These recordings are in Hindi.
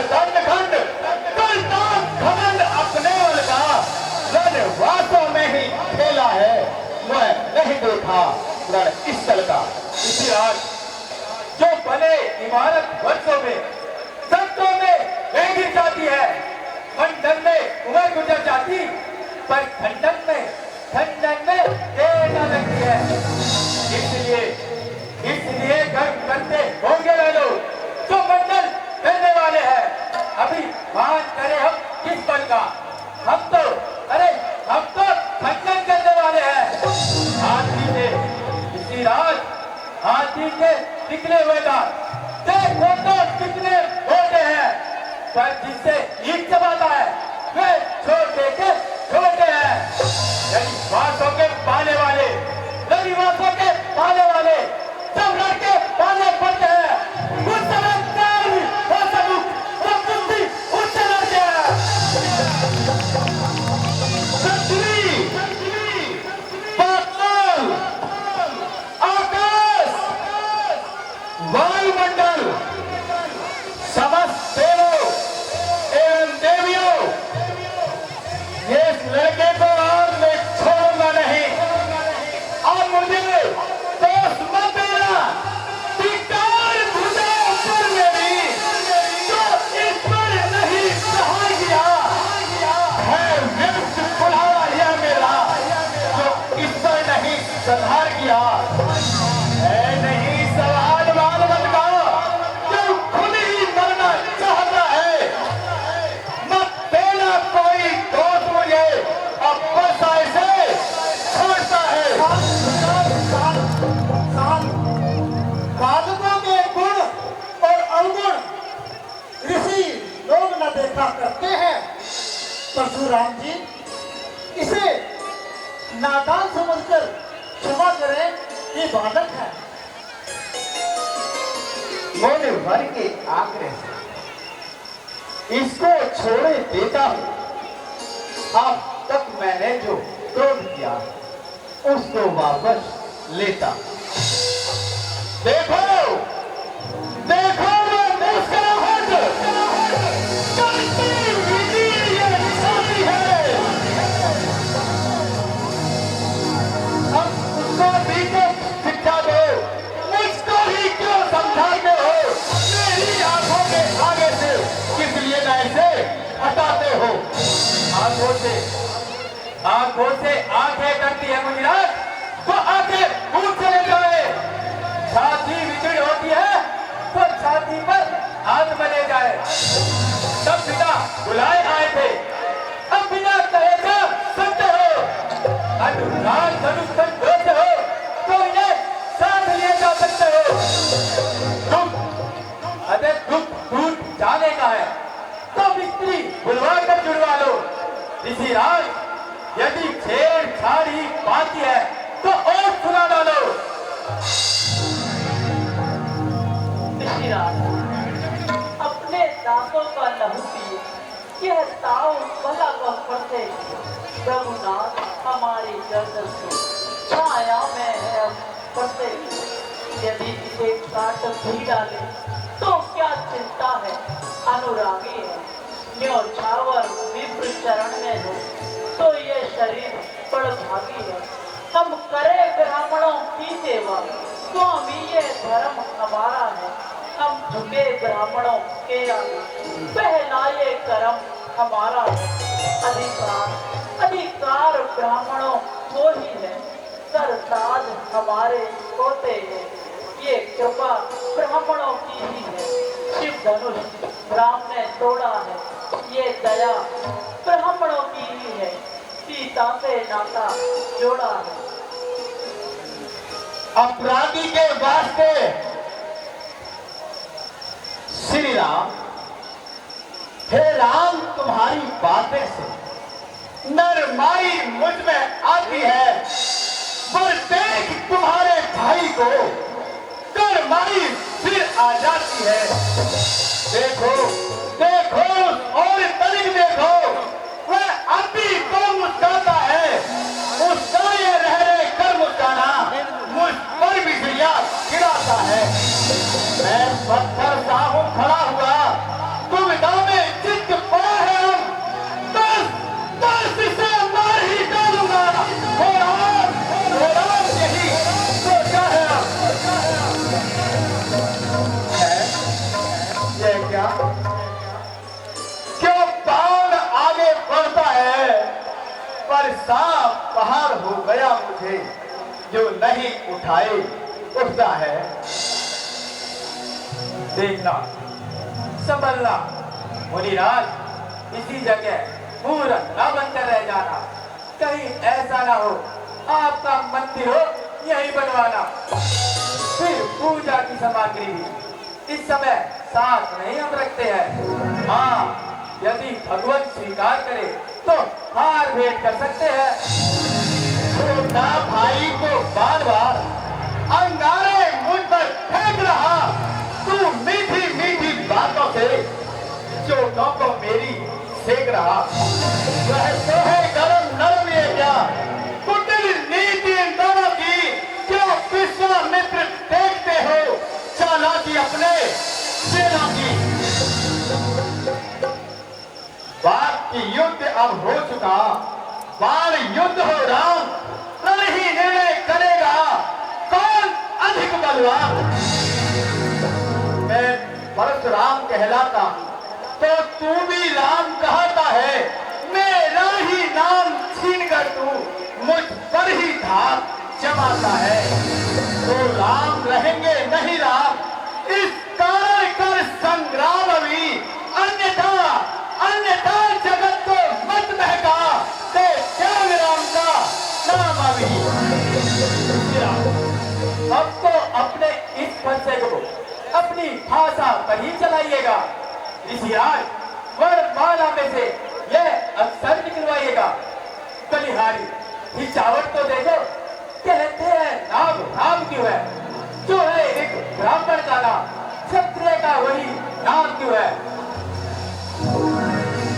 दंड खंड करता घमंड अपने बल का रण वासों में ही खेला है मैं नहीं देखा रण इस स्थल का। इतिहास जो बने इमारत वर्षों में संतों में रह गिर जाती है, मंडन में उम्र गुजर जाती, पर खंडन में देर न लगती है। इसलिए गर्व करते होंगे वे लोग जो मंडल करने वाले हैं। अभी मान करे हम किस बल का, हम तो खंडन करने वाले हैं। हाथी के निकले हुए दांत देखो तो कितने मोटे हैं, पर जिससे ईट चबाता है वे छोटे के छोटे हैं। रविवासों के पाले वाले सब लड़के पाले पड़ते हैं। उस समय उससे लड़के हैं। वायुमंडल समस्त देवों एवं देवियों, इस लड़के को और मैं छोड़ूंगा नहीं। और मुझे दोस्त मत देना, धिक्कार तुझे ऊपर मेरी जो इस पर नहीं सहाय किया है। व्यर्थ बुलावा यह मेरा जो इस पर नहीं संहार किया है। नहीं सवाल मानवत का जो खुद ही मरना चाहता है। मत देना कोई दोस्त मुझे, अब बस ऐसे छोड़ता है। साधकों के गुण और अवगुण ऋषि लोग न देखा करते हैं। परशुराम जी, इसे नादान समझकर क्षमा करें, ये बालक है। मोने भर के आग्रह से इसको छोड़े देता हूं। अब तक मैंने जो क्रोध किया उसको वापस लेता। देखो वो मुस्कुराहट चलती विधि ये निशानी है। अब उसको भी तो शिक्षा दो, मुझको ही क्यों समझाते हो? मेरी आंखों के आगे से किस लिए ऐसे हटाते हो? आंखों से आंखें करती है मुनिराज, तो आंखें मुंह चले जाए। छाती विचड़ी होती है तो छाती पर हाथ बने जाए। तब बिना बुलाए आए थे, अब बिना कहे जा सकते हो। अनुराग धनुष संतोष हो तो इन्हें साथ लिए जा सकते हो। दुख टूट जाने का है तो मिस्त्री बुलवा कर जुड़वा लो। ऋषिराज, यदि छेड़छाड़ी बाकी है तो और सुना डालो। अपने दांतों का लहू पिए, यह ताव भला कह पड़ते। रघुनाथ हमारी गर्दन से छाया में है अब पड़ते। यदि इसे काट भी डाले तो क्या चिंता है, अनुरागी है। न्योछावर विप्र चरण में हो तो ये शरीर बड़ भागी है। हम करें ब्राह्मणों की सेवा, स्वामी ये धर्म हमारा है। हम झुके ब्राह्मणों के आगे, पहला ये कर्म हमारा है। अधिकार ब्राह्मणों को ही है, सरताज हमारे होते हैं। ये कृपा ब्राह्मणों की ही है। शिव धनुष राम ने तोड़ा है, ये दया ब्राह्मणों की ही है। सीता से नाता जोड़ा है। अपराधी के वास्ते श्री राम, हे राम, तुम्हारी बातें से नरमाई मुझ में आती है, पर देख तुम्हारे भाई को करमाई फिर आ जाती है। देखो और तनिक देखो, वह अभी तो मुस्कुराता है। उसका ये रह कर मुस्कुराना मुझ पर बिजलियां गिराता है। मैं पत्थर सा हूं खड़ा हुआ, तुम बड़ा पहाड़ हो गया मुझे जो नहीं उठाए उठता है। देखना, संभलना, मुनिराज इसी जगह मूर्ख न बनकर रह जाना। कहीं ऐसा ना हो आपका मंदिर हो यही बनवाना। फिर पूजा की सामग्री भी इस समय साथ नहीं हम रखते हैं। हाँ, यदि भगवान स्वीकार करे तो हार भेंट कर सकते हैं। छोटा भाई को बार बार अंगारे मुझ पर फेंक रहा, तू मीठी मीठी बातों से चोटों को मेरी सेक रहा। वह तो है गरम नरम ये क्या कुटिल नीति इन दोनों की, क्यों विश्वामित्र देखते हो चालाकी अपने सेना की। बात की युद्ध अब हो चुका, बाण युद्ध हो राम, तब ही निर्णय करेगा कौन अधिक बलवान। मैं परशुराम कहलाता हूं तो तू भी राम कहता है, मेरा ही नाम छीन कर तू मुझ पर ही धार जमाता है। तो राम रहेंगे नहीं राम, इस कारण कर संग्राम अभी, अन्यथा अन्यथा जगत को मत बहका दे त्याग राम का नाम अभी। अब तो अपने इस फंसे को अपनी भाषा पर ही चलाइएगा। ऋषिराज वर्णमाला में से यह अक्षर निकलवाइएगा। बलिहारी हिचावट तो देखो, कहते हैं नाम राम क्यों है, जो है एक ब्राह्मण का नाम, क्षत्रिय का वही नाम क्यों है।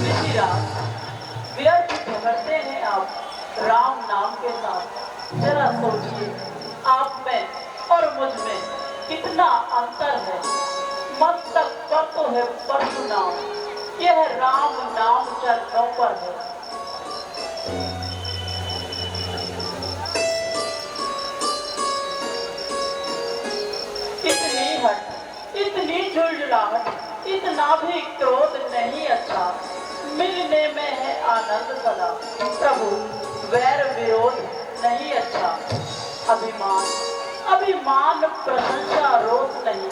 ऋषिराज, व्यर्थ झगड़ते हैं आप राम नाम के साथ। जरा सोचिए, आप में और मुझ में कितना अंतर है। मस्तक पर तो है परशुनाम, यह राम नाम चरणों पर है। इतनी हट, इतनी झुलझुलाहट, इतना भी क्रोध नहीं अच्छा। मिलने में है आनंद सदा, प्रभु वैर विरोध नहीं अच्छा। अभिमान अभिमान प्रशंसा रोष नहीं,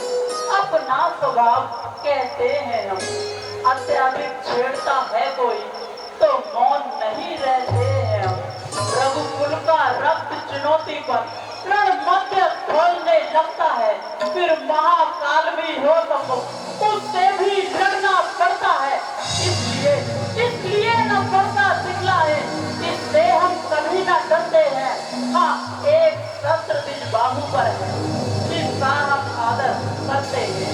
अपना स्वभाव कहते हैं हम। अत्याधिक छेड़ता है कोई तो मौन नहीं रहते हैं हम। रघुकुल का रक्त चुनौती पर रण मध्य खोलने लगता है, फिर महाकाल भी हो तो उससे भी लड़ना पड़ता है। इसलिए न पड़ता सिखला है, इससे हम कभी न डरते हैं। हाँ, एक शस्त्र निज बाहु पर है, जिसका हम आदर करते हैं।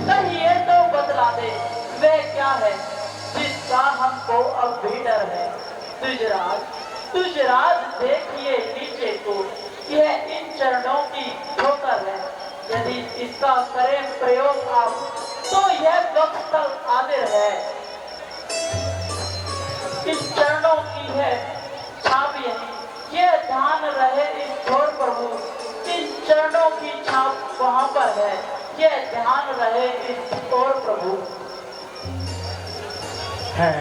कहिए तो बतला दे, वह क्या है जिसका हमको अब भी डर है। तुजराज देखिए नीचे को, यह इन चरणों की ठोकर है। यदि इसका करें प्रयोग आप तो यह वक्तल आदिर है। इस चरणों की है छाप यही, यह ध्यान रहे इस छोर प्रभु। इन चरणों की छाप वहां पर है, यह ध्यान रहे इस ओर प्रभु। है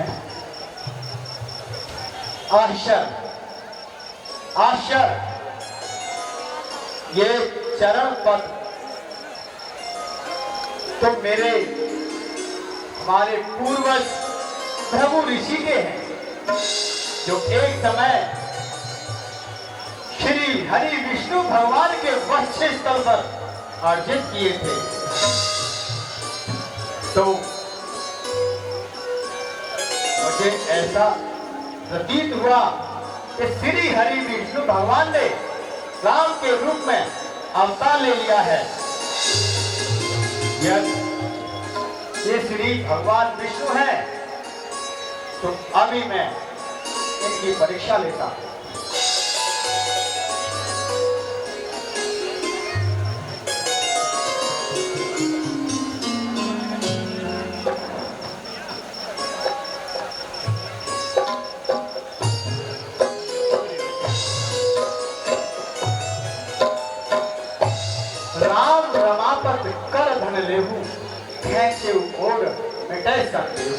आश्चर्य आश्चर्य, ये चरण पद तो मेरे हमारे पूर्वज प्रभु ऋषि के हैं, जो एक समय श्री हरि विष्णु भगवान के वक्ष स्थल पर अर्जित किए थे। तो मुझे ऐसा प्रतीत हुआ कि श्री हरि विष्णु भगवान ने राम के रूप में अवतार ले लिया है। ये श्री भगवान विष्णु है, तो अभी मैं इनकी परीक्षा लेता हूं। राम रमापत कर धन लेहू, खेचे ओर मिटाए सकते हो।